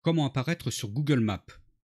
Comment apparaître sur Google Maps.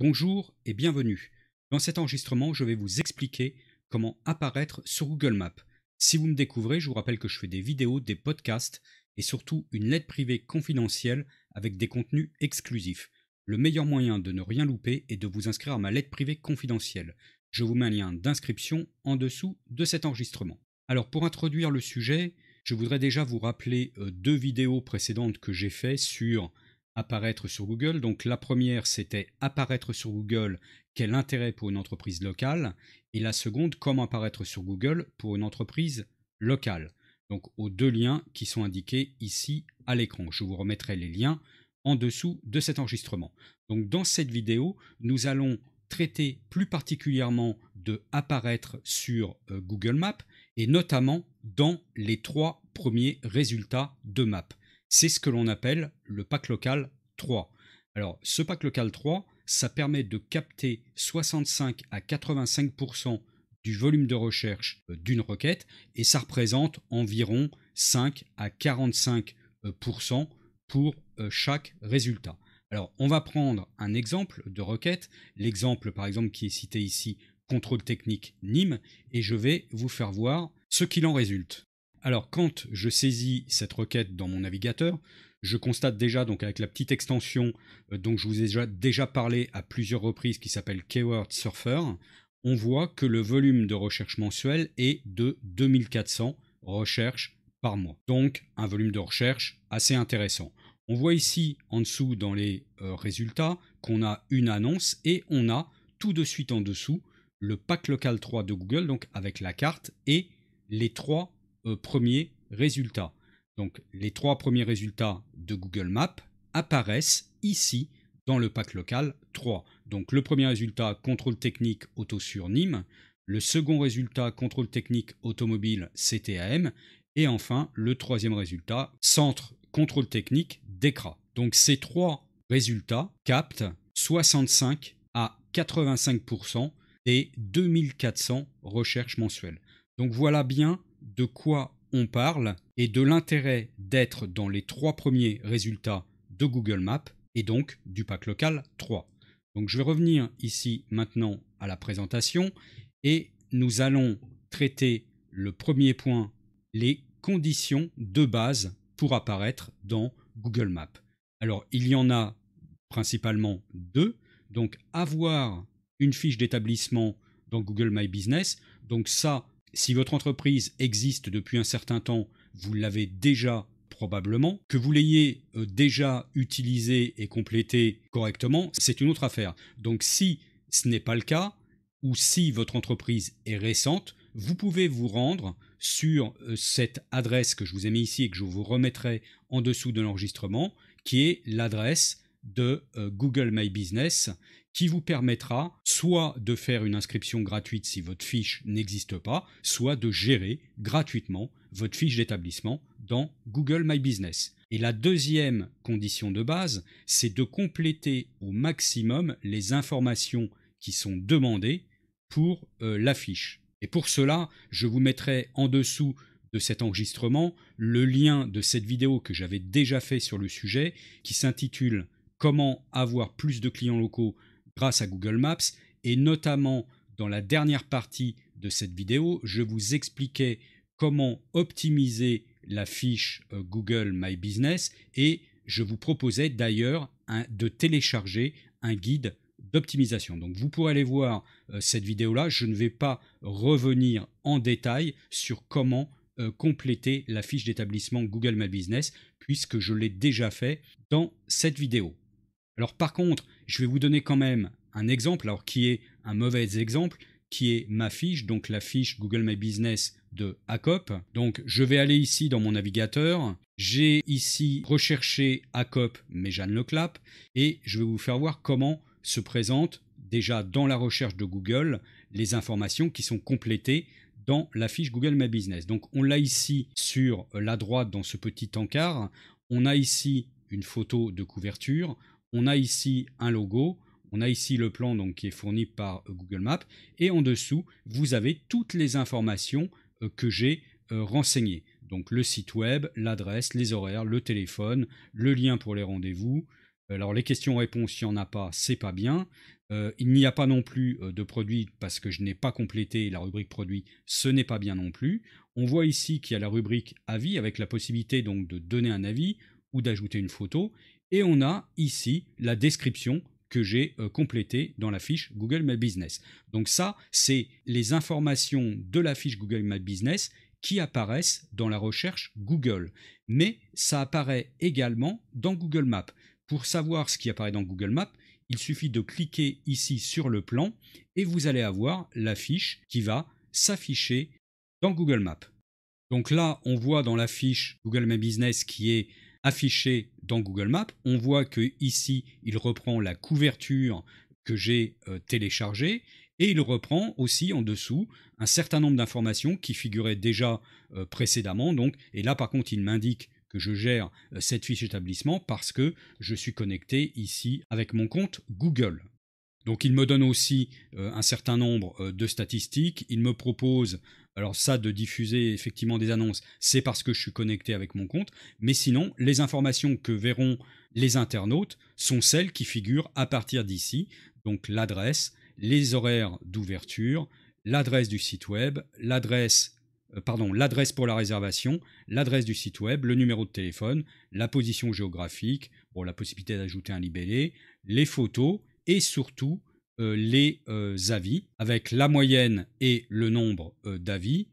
Bonjour et bienvenue. Dans cet enregistrement, je vais vous expliquer comment apparaître sur Google Maps. Si vous me découvrez, je vous rappelle que je fais des vidéos, des podcasts et surtout une lettre privée confidentielle avec des contenus exclusifs. Le meilleur moyen de ne rien louper est de vous inscrire à ma lettre privée confidentielle. Je vous mets un lien d'inscription en dessous de cet enregistrement. Alors pour introduire le sujet, je voudrais déjà vous rappeler deux vidéos précédentes que j'ai faites sur apparaître sur Google. Donc la première, c'était apparaître sur Google, quel intérêt pour une entreprise locale, et la seconde, comment apparaître sur Google pour une entreprise locale. Donc aux deux liens qui sont indiqués ici à l'écran. Je vous remettrai les liens en dessous de cet enregistrement. Donc dans cette vidéo, nous allons traiter plus particulièrement de apparaître sur Google Maps et notamment dans les trois premiers résultats de map. C'est ce que l'on appelle le pack local 3. Alors ce pack local 3, ça permet de capter 65 à 85% du volume de recherche d'une requête et ça représente environ 5 à 45% pour chaque résultat. Alors, on va prendre un exemple de requête, l'exemple par exemple qui est cité ici, contrôle technique Nîmes, et je vais vous faire voir ce qu'il en résulte. Alors, quand je saisis cette requête dans mon navigateur, je constate déjà donc avec la petite extension dont je vous ai déjà parlé à plusieurs reprises qui s'appelle Keyword Surfer, on voit que le volume de recherche mensuel est de 2400 recherches par mois. Donc, un volume de recherche assez intéressant. On voit ici en dessous dans les résultats qu'on a une annonce et on a tout de suite en dessous le pack local 3 de Google, donc avec la carte et les trois premiers résultats. Donc les trois premiers résultats de Google Maps apparaissent ici dans le pack local 3. Donc le premier résultat, contrôle technique auto sur Nîmes, le second résultat, contrôle technique automobile CTAM, et enfin le troisième résultat, centre contrôle technique DECRA. Donc ces trois résultats captent 65 à 85% des 2400 recherches mensuelles. Donc voilà bien de quoi on parle et de l'intérêt d'être dans les trois premiers résultats de Google Maps et donc du pack local 3. Donc je vais revenir ici maintenant à la présentation et nous allons traiter le premier point, les conditions de base pour apparaître dans Google Maps. Alors, il y en a principalement deux. Donc, avoir une fiche d'établissement dans Google My Business. Donc ça, si votre entreprise existe depuis un certain temps, vous l'avez déjà probablement. Que vous l'ayez déjà utilisé et complété correctement, c'est une autre affaire. Donc, si ce n'est pas le cas, ou si votre entreprise est récente, vous pouvez vous rendre sur cette adresse que je vous ai mis ici et que je vous remettrai en dessous de l'enregistrement, qui est l'adresse de Google My Business, qui vous permettra soit de faire une inscription gratuite si votre fiche n'existe pas, soit de gérer gratuitement votre fiche d'établissement dans Google My Business. Et la deuxième condition de base, c'est de compléter au maximum les informations qui sont demandées pour la fiche. Et pour cela, je vous mettrai en dessous de cet enregistrement le lien de cette vidéo que j'avais déjà fait sur le sujet qui s'intitule « Comment avoir plus de clients locaux grâce à Google Maps » et notamment dans la dernière partie de cette vidéo, je vous expliquais comment optimiser la fiche Google My Business et je vous proposais d'ailleurs de télécharger un guide d'optimisation. Donc vous pourrez aller voir cette vidéo-là. Je ne vais pas revenir en détail sur comment compléter la fiche d'établissement Google My Business puisque je l'ai déjà fait dans cette vidéo. Alors par contre, je vais vous donner quand même un exemple, alors qui est un mauvais exemple, qui est ma fiche, donc la fiche Google My Business de ACOP. Donc je vais aller ici dans mon navigateur, j'ai ici recherché ACOP Méjeanne Leclap et je vais vous faire voir comment se présentent déjà dans la recherche de Google les informations qui sont complétées dans la fiche Google My Business. Donc on l'a ici sur la droite dans ce petit encart, on a ici une photo de couverture, on a ici un logo, on a ici le plan donc, qui est fourni par Google Maps et en dessous vous avez toutes les informations que j'ai renseignées. Donc le site web, l'adresse, les horaires, le téléphone, le lien pour les rendez-vous, Alors les questions-réponses, il n'y en a pas, c'est pas bien. Il n'y a pas non plus de produit parce que je n'ai pas complété la rubrique produit, ce n'est pas bien non plus. On voit ici qu'il y a la rubrique avis avec la possibilité donc de donner un avis ou d'ajouter une photo. Et on a ici la description que j'ai complétée dans la fiche Google My Business. Donc ça, c'est les informations de la fiche Google My Business qui apparaissent dans la recherche Google. Mais ça apparaît également dans Google Maps. Pour savoir ce qui apparaît dans Google Maps, il suffit de cliquer ici sur le plan et vous allez avoir la fiche qui va s'afficher dans Google Maps. Donc là, on voit dans la fiche Google My Business qui est affichée dans Google Maps, on voit que ici, il reprend la couverture que j'ai téléchargée et il reprend aussi en dessous un certain nombre d'informations qui figuraient déjà précédemment. Donc, et là, par contre, il m'indique que je gère cette fiche établissement parce que je suis connecté ici avec mon compte Google. Donc il me donne aussi un certain nombre de statistiques. Il me propose, alors ça, de diffuser effectivement des annonces, c'est parce que je suis connecté avec mon compte. Mais sinon, les informations que verront les internautes sont celles qui figurent à partir d'ici. Donc l'adresse, les horaires d'ouverture, l'adresse du site web, l'adresse pour la réservation, l'adresse du site web, le numéro de téléphone, la position géographique, la possibilité d'ajouter un libellé, les photos et surtout les avis avec la moyenne et le nombre d'avis.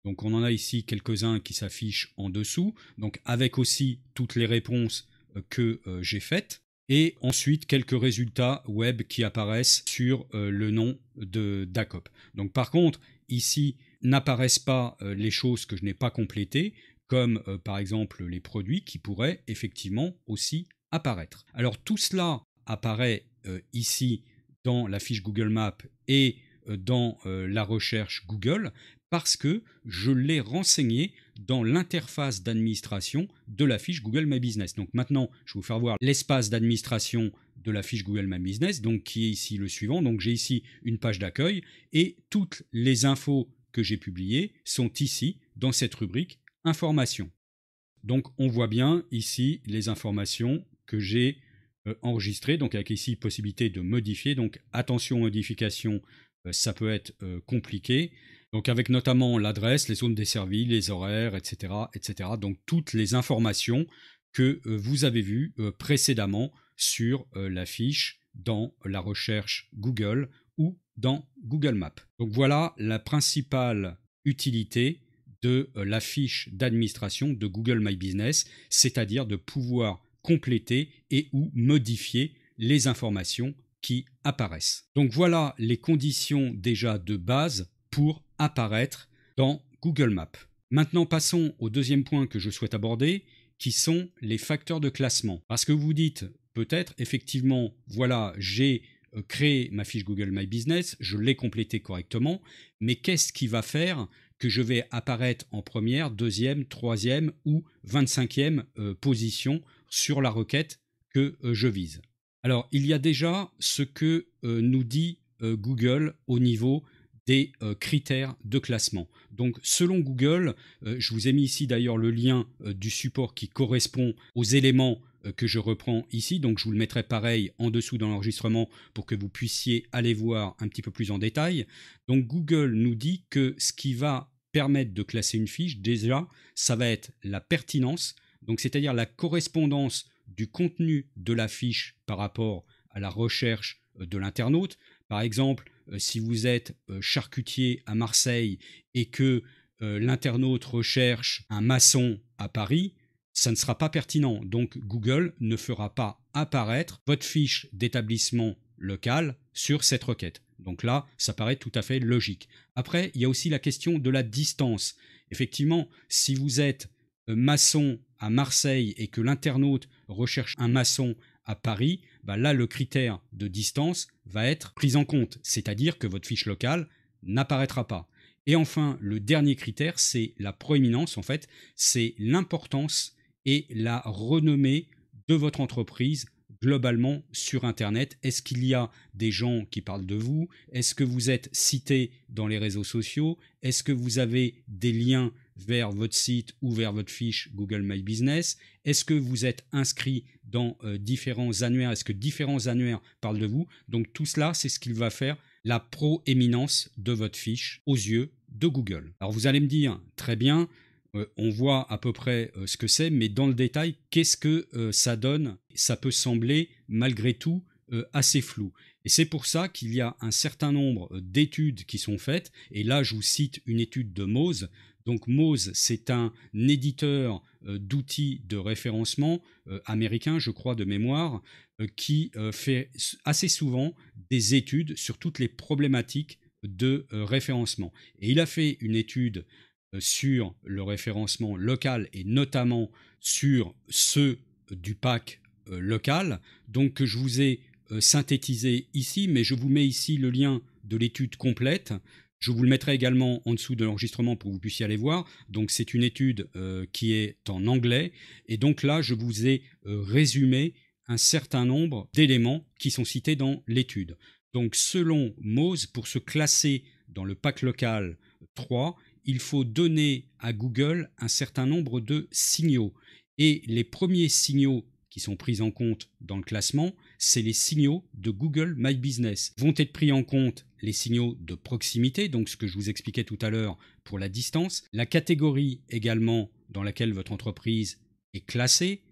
Donc on en a ici quelques-uns qui s'affichent en dessous, donc avec aussi toutes les réponses que j'ai faites. Et ensuite quelques résultats web qui apparaissent sur le nom d'ACOP. Donc par contre, ici, n'apparaissent pas les choses que je n'ai pas complétées, comme par exemple les produits qui pourraient effectivement aussi apparaître. Alors tout cela apparaît ici dans la fiche Google Maps et dans la recherche Google parce que je l'ai renseigné dans l'interface d'administration de la fiche Google My Business. Donc maintenant, je vais vous faire voir l'espace d'administration de la fiche Google My Business, donc qui est ici le suivant. Donc j'ai ici une page d'accueil et toutes les infos que j'ai publiées sont ici dans cette rubrique informations. Donc on voit bien ici les informations que j'ai enregistrées, donc avec ici possibilité de modifier. Donc attention aux modifications, ça peut être compliqué. Donc avec notamment l'adresse, les zones desservies, les horaires, etc., etc. Donc toutes les informations que vous avez vues précédemment sur la fiche dans la recherche Google ou dans Google Maps. Donc voilà la principale utilité de la fiche d'administration de Google My Business, c'est-à-dire de pouvoir compléter et ou modifier les informations qui apparaissent. Donc voilà les conditions déjà de base pour apparaître dans Google Maps. Maintenant, passons au deuxième point que je souhaite aborder, qui sont les facteurs de classement. Parce que vous dites peut-être, effectivement, voilà, j'ai créé ma fiche Google My Business, je l'ai complétée correctement, mais qu'est-ce qui va faire que je vais apparaître en première, deuxième, troisième ou 25e position sur la requête que je vise? Alors, il y a déjà ce que nous dit Google au niveau des critères de classement. Donc selon Google, je vous ai mis ici d'ailleurs le lien du support qui correspond aux éléments que je reprends ici, donc je vous le mettrai pareil en dessous dans l'enregistrement pour que vous puissiez aller voir un petit peu plus en détail. Donc Google nous dit que ce qui va permettre de classer une fiche, déjà, ça va être la pertinence, donc c'est-à-dire la correspondance du contenu de la fiche par rapport à la recherche de l'internaute. Par exemple, si vous êtes charcutier à Marseille et que l'internaute recherche un maçon à Paris, ça ne sera pas pertinent. Donc Google ne fera pas apparaître votre fiche d'établissement local sur cette requête. Donc là, ça paraît tout à fait logique. Après, il y a aussi la question de la distance. Effectivement, si vous êtes maçon à Marseille et que l'internaute recherche un maçon à Paris, là, le critère de distance va être pris en compte, c'est-à-dire que votre fiche locale n'apparaîtra pas. Et enfin, le dernier critère, c'est la proéminence, en fait, c'est l'importance et la renommée de votre entreprise globalement sur Internet. Est-ce qu'il y a des gens qui parlent de vous? Est-ce que vous êtes cité dans les réseaux sociaux? Est-ce que vous avez des liens vers votre site ou vers votre fiche Google My Business? Est-ce que vous êtes inscrit dans différents annuaires? Est-ce que différents annuaires parlent de vous? Donc tout cela, c'est ce qu'il va faire la proéminence de votre fiche aux yeux de Google. Alors vous allez me dire, très bien, on voit à peu près ce que c'est, mais dans le détail, qu'est-ce que ça donne? Ça peut sembler malgré tout assez flou. Et c'est pour ça qu'il y a un certain nombre d'études qui sont faites, et là je vous cite une étude de Moz. Donc Moz, c'est un éditeur d'outils de référencement américain, je crois de mémoire, qui fait assez souvent des études sur toutes les problématiques de référencement. Et il a fait une étude sur le référencement local et notamment sur ceux du pack local, donc que je vous ai synthétisé ici, mais je vous mets ici le lien de l'étude complète. Je vous le mettrai également en dessous de l'enregistrement pour que vous puissiez aller voir. Donc c'est une étude qui est en anglais, et donc là je vous ai résumé un certain nombre d'éléments qui sont cités dans l'étude. Donc selon Moz, pour se classer dans le pack local 3, il faut donner à Google un certain nombre de signaux. Et les premiers signaux qui sont pris en compte dans le classement, c'est les signaux de Google My Business. Vont être pris en compte les signaux de proximité, donc ce que je vous expliquais tout à l'heure pour la distance, la catégorie également dans laquelle votre entreprise est classée,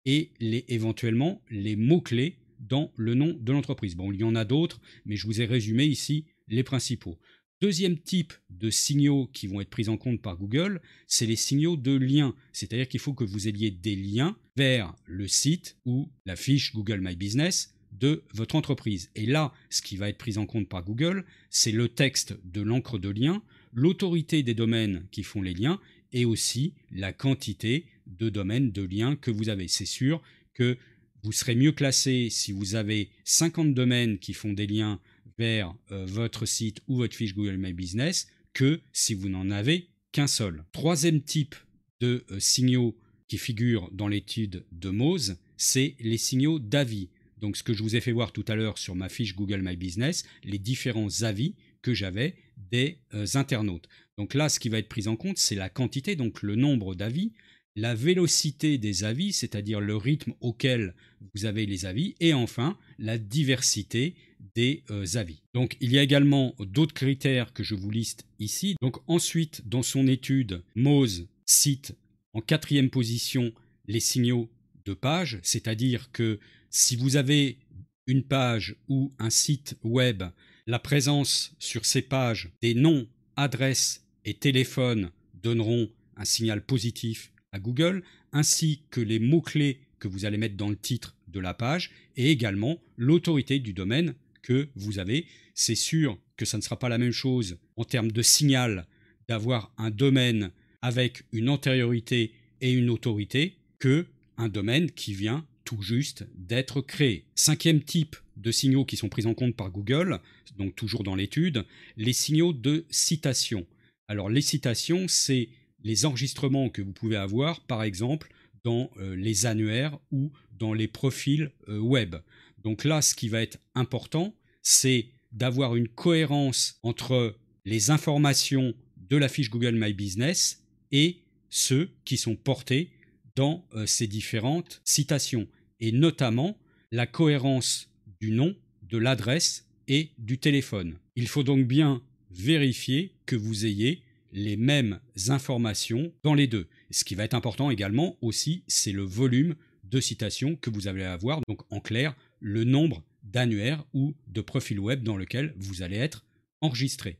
et éventuellement les mots-clés dans le nom de l'entreprise. Bon, il y en a d'autres, mais je vous ai résumé ici les principaux. Deuxième type de signaux qui vont être pris en compte par Google, c'est les signaux de liens. C'est-à-dire qu'il faut que vous ayez des liens vers le site ou la fiche Google My Business de votre entreprise. Et là, ce qui va être pris en compte par Google, c'est le texte de l'encre de lien, l'autorité des domaines qui font les liens et aussi la quantité de domaines de liens que vous avez. C'est sûr que vous serez mieux classé si vous avez 50 domaines qui font des liens vers votre site ou votre fiche Google My Business que si vous n'en avez qu'un seul. Troisième type de signaux qui figurent dans l'étude de Moz, c'est les signaux d'avis. Donc ce que je vous ai fait voir tout à l'heure sur ma fiche Google My Business, les différents avis que j'avais des internautes. Donc là, ce qui va être pris en compte, c'est la quantité, donc le nombre d'avis, la vélocité des avis, c'est-à-dire le rythme auquel vous avez les avis, et enfin la diversité des avis. Donc il y a également d'autres critères que je vous liste ici. Donc ensuite, dans son étude, Moz cite en 4e position les signaux de page, c'est-à-dire que si vous avez une page ou un site web, la présence sur ces pages des noms, adresses et téléphones donneront un signal positif à Google, ainsi que les mots-clés que vous allez mettre dans le titre de la page et également l'autorité du domaine que vous avez. C'est sûr que ça ne sera pas la même chose en termes de signal d'avoir un domaine avec une antériorité et une autorité que un domaine qui vient tout juste d'être créé. 5e type de signaux qui sont pris en compte par Google, donc toujours dans l'étude, les signaux de citation. Alors les citations, c'est les enregistrements que vous pouvez avoir, par exemple, dans les annuaires ou dans les profils web. Donc là, ce qui va être important, c'est d'avoir une cohérence entre les informations de la fiche Google My Business et ceux qui sont portés dans ces différentes citations, et notamment la cohérence du nom, de l'adresse et du téléphone. Il faut donc bien vérifier que vous ayez les mêmes informations dans les deux. Ce qui va être important également aussi, c'est le volume de citations que vous allez avoir, donc en clair, le nombre d'annuaires ou de profils web dans lequel vous allez être enregistré.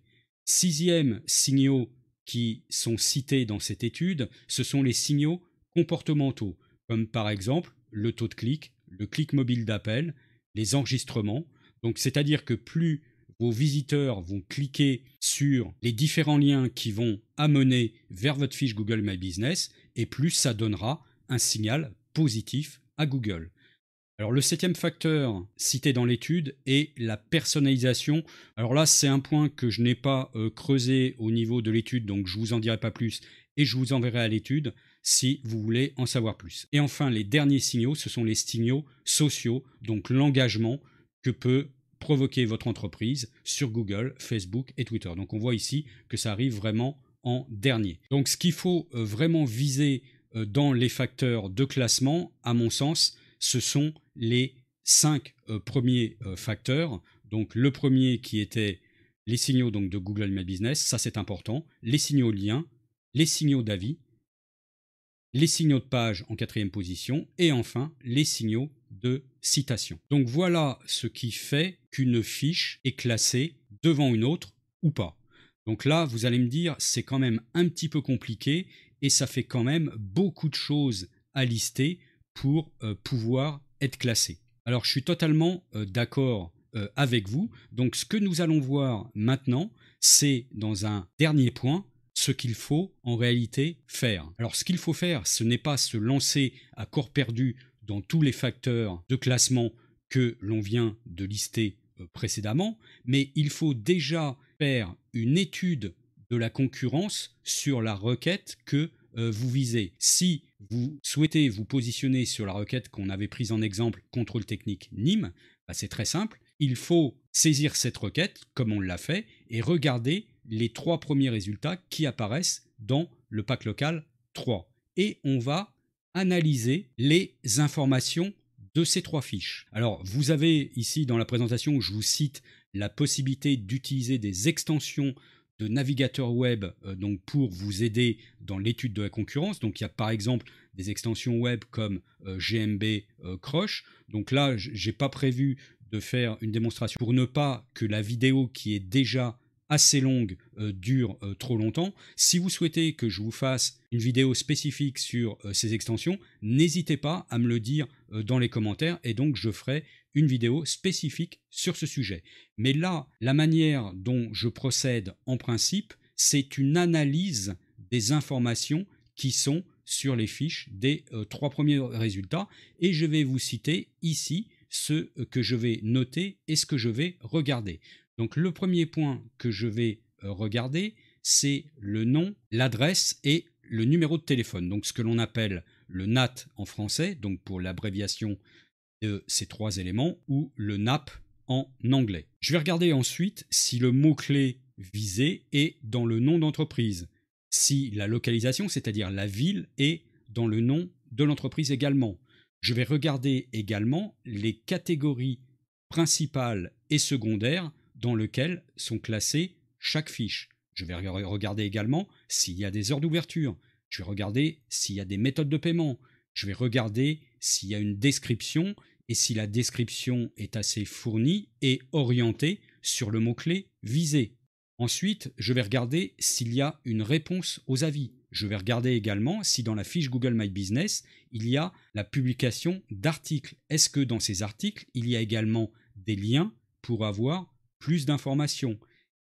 6e signaux qui sont cités dans cette étude, ce sont les signaux comportementaux, comme par exemple le taux de clic, le clic mobile d'appel, les enregistrements. Donc c'est-à-dire que plus vos visiteurs vont cliquer sur les différents liens qui vont amener vers votre fiche Google My Business, et plus ça donnera un signal positif à Google. Alors le 7e facteur cité dans l'étude est la personnalisation. Alors là, c'est un point que je n'ai pas creusé au niveau de l'étude, donc je ne vous en dirai pas plus et je vous enverrai à l'étude si vous voulez en savoir plus. Et enfin, les derniers signaux, ce sont les signaux sociaux, donc l'engagement que peut provoquer votre entreprise sur Google, Facebook et Twitter. Donc on voit ici que ça arrive vraiment en dernier. Donc ce qu'il faut vraiment viser dans les facteurs de classement, à mon sens, ce sont les 5 premiers facteurs. Donc le premier qui était les signaux donc, de Google My Business, ça c'est important, les signaux liens, les signaux d'avis, les signaux de page en 4e position et enfin les signaux de citation. Donc voilà ce qui fait qu'une fiche est classée devant une autre ou pas. Donc là, vous allez me dire, c'est quand même un petit peu compliqué et ça fait quand même beaucoup de choses à lister pour pouvoir être classé. Alors je suis totalement d'accord avec vous. Donc ce que nous allons voir maintenant, c'est dans un dernier point, ce qu'il faut en réalité faire. Alors ce qu'il faut faire, ce n'est pas se lancer à corps perdu dans tous les facteurs de classement que l'on vient de lister précédemment, mais il faut déjà faire une étude de la concurrence sur la requête que vous visez. Si vous souhaitez vous positionner sur la requête qu'on avait prise en exemple, contrôle technique Nîmes, c'est très simple. Il faut saisir cette requête, comme on l'a fait, et regarder les 3 premiers résultats qui apparaissent dans le pack local 3. Et on va analyser les informations de ces 3 fiches. Alors, vous avez ici dans la présentation où je vous cite la possibilité d'utiliser des extensions de navigateur web donc pour vous aider dans l'étude de la concurrence. Donc, il y a par exemple des extensions web comme GMB Crush. Donc là, je n'ai pas prévu de faire une démonstration pour ne pas que la vidéo qui est déjà assez longue dure trop longtemps. Si vous souhaitez que je vous fasse une vidéo spécifique sur ces extensions, n'hésitez pas à me le dire dans les commentaires et donc je ferai une vidéo spécifique sur ce sujet. Mais là, la manière dont je procède en principe, c'est une analyse des informations qui sont sur les fiches des 3 premiers résultats et je vais vous citer ici ce que je vais noter et ce que je vais regarder. Donc le premier point que je vais regarder, c'est le nom, l'adresse et le numéro de téléphone. Donc ce que l'on appelle le NAT en français, donc pour l'abréviation de ces 3 éléments, ou le NAP en anglais. Je vais regarder ensuite si le mot-clé visé est dans le nom d'entreprise, si la localisation, c'est-à-dire la ville, est dans le nom de l'entreprise également. Je vais regarder également les catégories principales et secondaires dans lesquelles sont classées chaque fiche. Je vais regarder également s'il y a des heures d'ouverture. Je vais regarder s'il y a des méthodes de paiement. Je vais regarder s'il y a une description et si la description est assez fournie et orientée sur le mot-clé visé. Ensuite, je vais regarder s'il y a une réponse aux avis. Je vais regarder également si dans la fiche Google My Business, il y a la publication d'articles. Est-ce que dans ces articles, il y a également des liens pour avoir plus d'informations?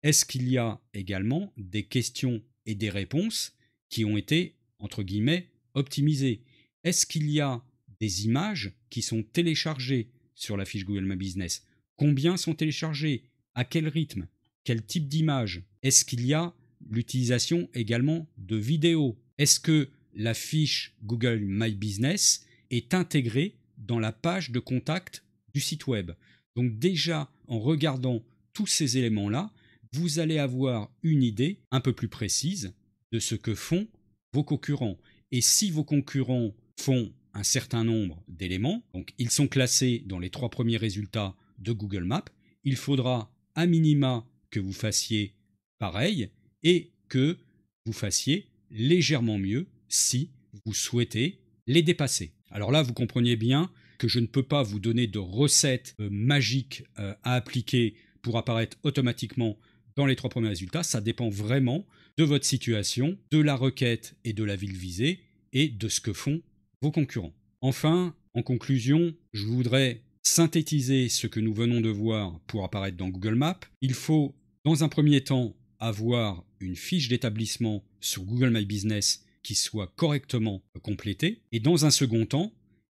Est-ce qu'il y a également des questions et des réponses qui ont été, entre guillemets, optimisées? Est-ce qu'il y a des images qui sont téléchargées sur la fiche Google My Business? Combien sont téléchargées? À quel rythme? Quel type d'image? Est-ce qu'il y a l'utilisation également de vidéos? Est-ce que la fiche Google My Business est intégrée dans la page de contact du site web? Donc déjà, en regardant tous ces éléments-là, vous allez avoir une idée un peu plus précise de ce que font vos concurrents. Et si vos concurrents font un certain nombre d'éléments, donc ils sont classés dans les 3 premiers résultats de Google Maps, il faudra à minima que vous fassiez pareil et que vous fassiez légèrement mieux si vous souhaitez les dépasser. Alors là, vous comprenez bien que je ne peux pas vous donner de recettes magiques à appliquer pour apparaître automatiquement dans les 3 premiers résultats. Ça dépend vraiment de votre situation, de la requête et de la ville visée et de ce que font vos concurrents. Enfin, en conclusion, je voudrais synthétiser ce que nous venons de voir pour apparaître dans Google Maps. Il faut, dans un premier temps, avoir une fiche d'établissement sur Google My Business qui soit correctement complétée. Et dans un second temps,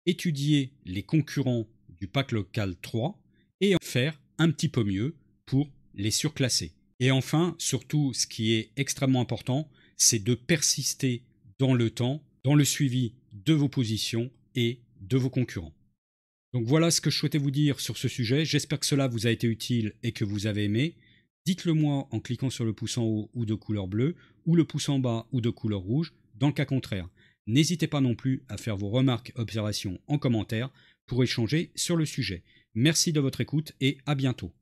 étudier les concurrents du pack local 3 et en faire un petit peu mieux pour les surclasser. Et enfin, surtout, ce qui est extrêmement important, c'est de persister dans le temps, dans le suivi de vos positions et de vos concurrents. Donc voilà ce que je souhaitais vous dire sur ce sujet. J'espère que cela vous a été utile et que vous avez aimé. Dites-le moi en cliquant sur le pouce en haut ou de couleur bleue, ou le pouce en bas ou de couleur rouge, dans le cas contraire. N'hésitez pas non plus à faire vos remarques, observations en commentaire pour échanger sur le sujet. Merci de votre écoute et à bientôt.